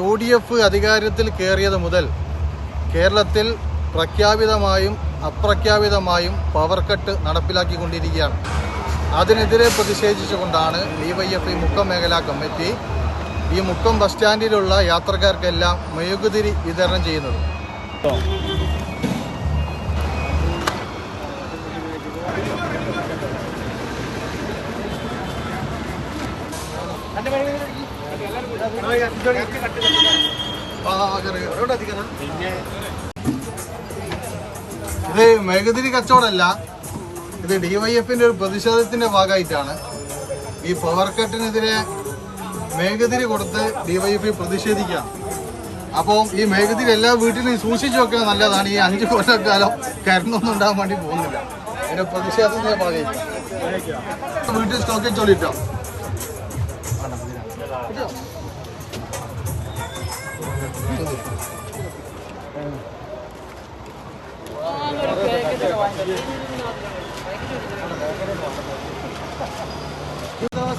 UDF അധികാരത്തിൽ കയറിയത് മുതൽ കേരളത്തിൽ പ്രഖ്യാപിതമായും അപ്രഖ്യാപിതമായും പവർ കട്ട് നടപ്പിലാക്കിക്കൊണ്ടിരിക്കുകയാണ്. അതിനെതിരെ പ്രതിഷേധിച്ചുകൊണ്ടാണ് DYFI മുക്കം മേഖലാ കമ്മിറ്റി ഈ മുക്കം ബസ് സ്റ്റാൻഡിലുള്ള യാത്രക്കാർക്കെല്ലാം മെഴുകുതിരി വിതരണം ചെയ്യുന്നത്. ഇത് മെഴുകുതിരി കച്ചവടമല്ല, ഇത് DYFന്റെ ഒരു പ്രതിഷേധത്തിന്റെ ഭാഗമായിട്ടാണ്. ഈ പവർ കട്ടിനെതിരെ മെഴുകുതിരി കൊടുത്ത് DYFI പ്രതിഷേധിക്കുകയാണ്. അപ്പോൾ ഈ മെഴുകുതിരി എല്ലാ വീട്ടിലും സൂക്ഷിച്ചു വെക്കുന്നത് നല്ലതാണ്. ഈ 5 കൊല്ലക്കാലം കരണ്ടൊന്നും ഉണ്ടാകാൻ വേണ്ടി പോകുന്നില്ല. ഇതിന്റെ പ്രതിഷേധത്തിന്റെ ഭാഗമായിട്ട് വീട്ടിൽ സ്റ്റോക്ക് ചോളിട്ടോ.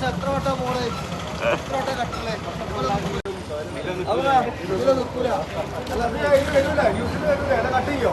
എത്ര വട്ടം പോണേ, എത്ര വട്ടം കട്ടില്ലേ? കട്ട് ചെയ്യോ?